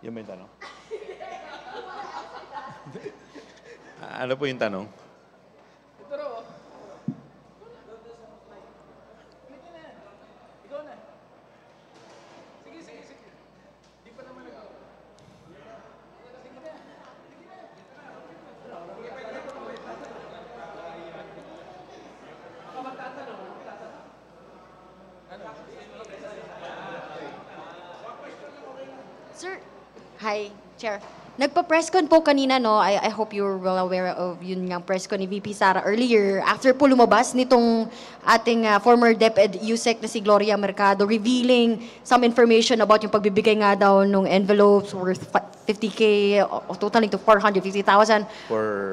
Yung may tanong? Ano po yung tanong? Sir, hi, Chair. Nagpa-press con po kanina, no? I hope you're well aware of yun nga press con ni VP Sara earlier. After po lumabas nitong ating former DepEd USEC na si Gloria Mercado, revealing some information about yung pagbibigay nga daw ng envelopes worth 50K, totaling to 450,000.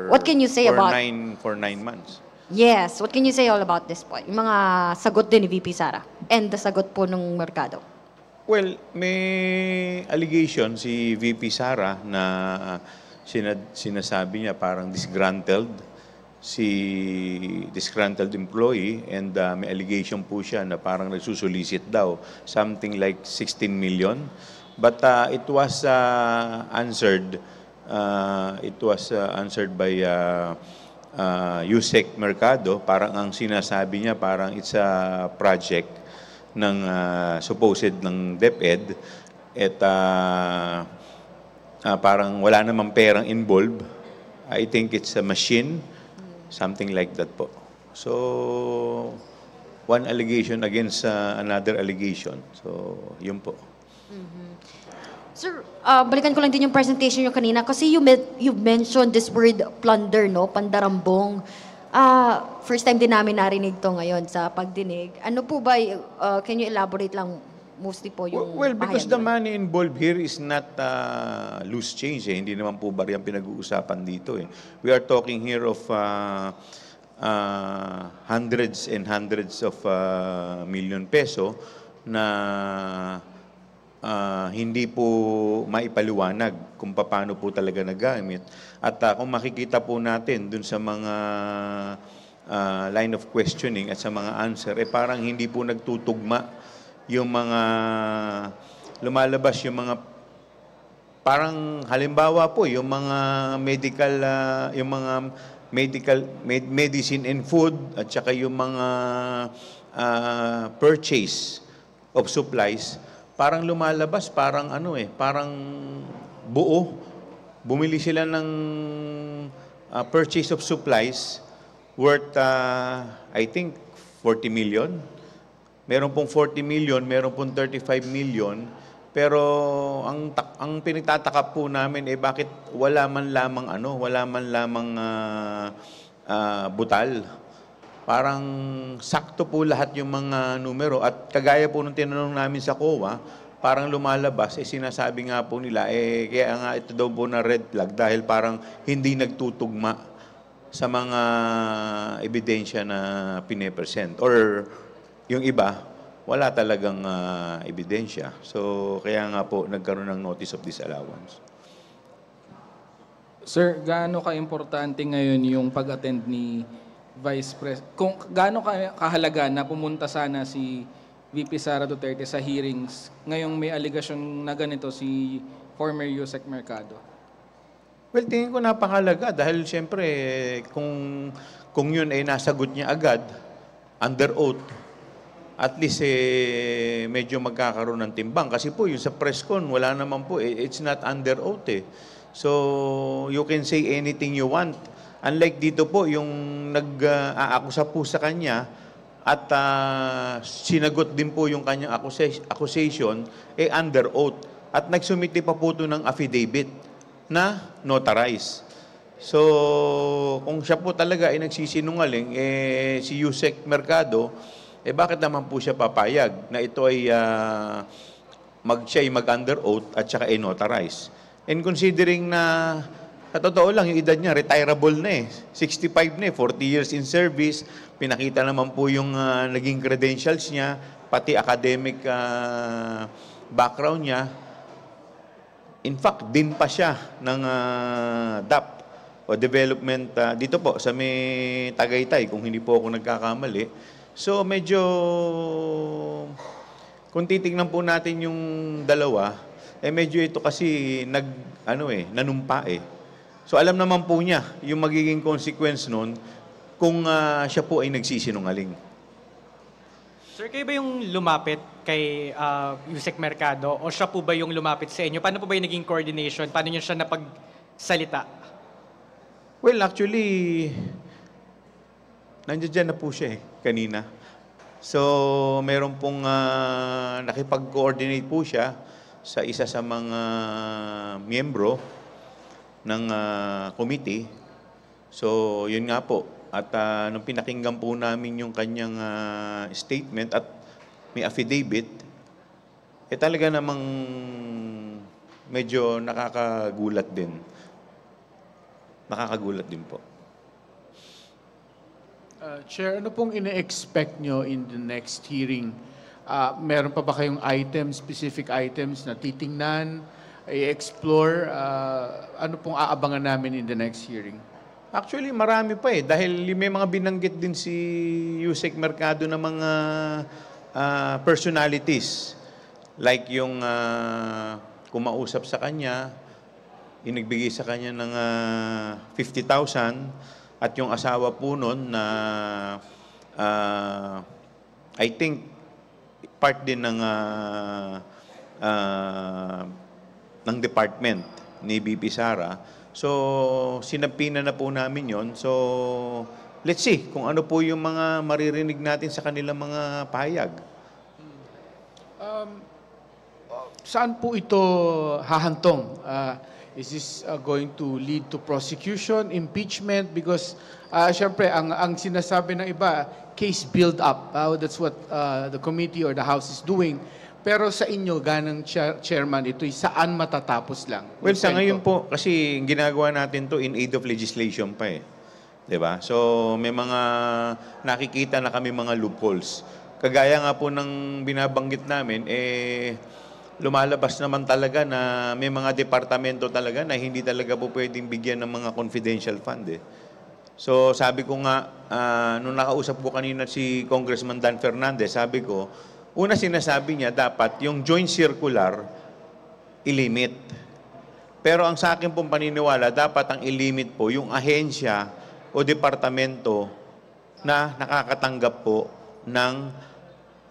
What can you say about... For 9 months. Yes, what can you say all about this po? Yung mga sagot din ni VP Sara and the sagot po ng Mercado. Well, may allegation si VP Sara na sinasabi niya parang disgruntled employee and may allegation po siya na parang nagsusolicit daw something like 16 million. But it was answered by Yusek Mercado. Parang ang sinasabi niya parang it's a project ng supposed ng DepEd at parang wala namang perang involved. I think it's a machine, something like that po. So, one allegation against another allegation. So, yun po. Sir, balikan ko lang din yung presentation nyo kanina kasi you mentioned this word plunder, no? Pandarambong. First time din namin narinig to ngayon sa pagdinig. Ano po ba, can you elaborate lang mostly po yung Well, because the pahayag money involved here is not loose change. Hindi naman po bariyang pinag-uusapan dito. We are talking here of hundreds and hundreds of million peso na hindi po maipaliwanag kung paano po talaga nagamit. At kung makikita po natin dun sa mga line of questioning at sa mga answer, parang hindi po nagtutugma yung mga lumalabas, yung mga parang halimbawa po, yung mga medicine and food at saka yung mga purchase of supplies, parang lumalabas, parang parang buo. Bumili sila ng purchase of supplies worth, I think, 40 million. Meron pong 40 million, meron pong 35 million. Pero ang pinagtataka po namin, bakit wala man lamang butal. Parang sakto po lahat yung mga numero. At kagaya po nung tinanong namin sa COA, parang lumalabas, sinasabi nga po nila, kaya nga ito daw po na red flag dahil parang hindi nagtutugma sa mga ebidensya na pine-present. Or yung iba, wala talagang ebidensya. So, kaya nga po nagkaroon ng notice of disallowance. Sir, gaano ka-importante ngayon yung pag-attend ni Vice President? Kung gaano kahalaga na pumunta sana si VP Sara Duterte sa hearings, ngayong may allegation na ganito si former Yusek Mercado? Well, tingin ko napakalaga dahil siyempre kung yun ay nasagot niya agad, under oath, at least medyo magkakaroon ng timbang. Kasi po yung sa press con, wala naman po, it's not under oath . So, you can say anything you want. Unlike dito po, yung nag-aakusa po sa kanya at sinagot din po yung kanyang accusation, under oath. At nagsumiti pa po ito ng affidavit na notarized. So, kung siya po talaga ay nagsisinungaling, si Yusek Mercado, bakit naman po siya papayag na ito ay siya ay mag-under oath at saka ay notarized? And considering na sa totoo lang, yung edad niya, retirable na 65 na 40 years in service. Pinakita naman po yung naging credentials niya, pati academic background niya. In fact, din pa siya ng DAP o development dito po sa may Tagaytay, kung hindi po ako nagkakamali. So medyo, kung titignan po natin yung dalawa, medyo ito kasi nanumpa eh. So alam naman po niya yung magiging consequence nun kung siya po ay nagsisinungaling. Sir, kayo ba yung lumapit kay Yusek Mercado o siya po ba yung lumapit sa inyo? Paano po ba yung naging coordination? Paano niyo siya napagsalita? Well, actually, nandiyan na po siya kanina. So, meron pong nakipag-coordinate po siya sa isa sa mga miyembro ng committee. So, yun nga po. At nung pinakinggan po namin yung kanyang statement at may affidavit, talaga namang medyo nakakagulat din. Nakakagulat din po. Chair, ano pong ine-expect nyo in the next hearing? Meron pa ba kayong items, specific items na titingnan, i-explore? Ano pong aabangan namin in the next hearing? Actually, marami pa dahil may mga binanggit din si Yusek Mercado na mga personalities. Like yung kumausap sa kanya, inagbigay sa kanya ng 50,000 at yung asawa po nun na I think part din ng department ni BP Sara. So, sinapina na po namin yon. So, let's see kung ano po yung mga maririnig natin sa kanilang mga pahayag. Saan po ito hahantong? Is this going to lead to prosecution, impeachment? Because, syempre, ang sinasabi ng iba, case build-up. That's what the committee or the House is doing. Pero sa inyo, ganang chairman, ito'y saan matatapos lang? Well, sa ngayon po, kasi ginagawa natin to in aid of legislation pa Diba? So, may mga nakikita na kami mga loopholes. Kagaya nga po ng binabanggit namin, lumalabas naman talaga na may mga departamento talaga na hindi talaga po pwedeng bigyan ng mga confidential fund So, sabi ko nga, nung nakausap ko kanina si Congressman Dan Fernandez, sabi ko, una sinasabi niya, dapat yung joint circular, ilimit. Pero ang sa akin pong paniniwala, dapat ang ilimit po yung ahensya o departamento na nakakatanggap po ng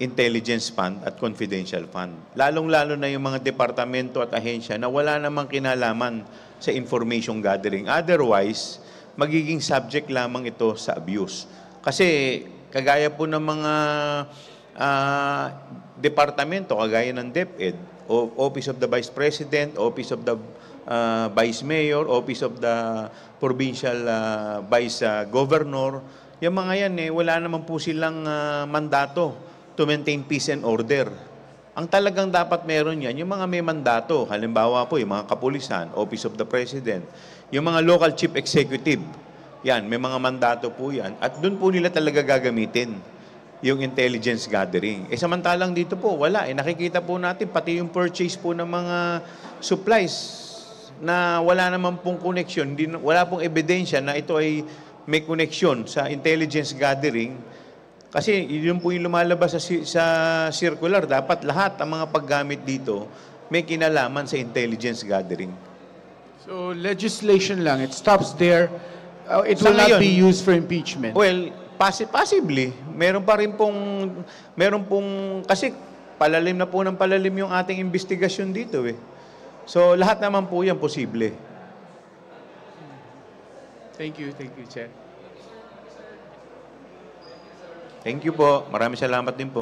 intelligence fund at confidential fund. Lalong-lalo na yung mga departamento at ahensya na wala namang kinalaman sa information gathering. Otherwise, magiging subject lamang ito sa abuse. Kasi kagaya po ng mga departamento, kagaya ng DepEd, Office of the Vice President, Office of the Vice Mayor, Office of the Provincial Vice Governor, yung mga yan wala naman po silang mandato to maintain peace and order. Ang talagang dapat meron yan, yung mga may mandato, halimbawa po yung mga kapulisan, Office of the President, yung mga local chief executive, yan, may mga mandato po yan, at doon po nila talaga gagamitin yung intelligence gathering. Samantalang dito po, wala. Nakikita po natin, pati yung purchase po ng mga supplies na wala naman pong connection, wala pong ebidensya na ito ay may connection sa intelligence gathering. Kasi yun po yung lumalabas sa circular. Dapat lahat ang mga paggamit dito may kinalaman sa intelligence gathering. So, legislation lang. It stops there. It Sa will not ngayon, be used for impeachment. Well, possibly. Meron pong, kasi palalim na po ng palalim yung ating investigasyon dito So, lahat naman po yan posible. Thank you, Chair. Thank you po. Maraming salamat din po.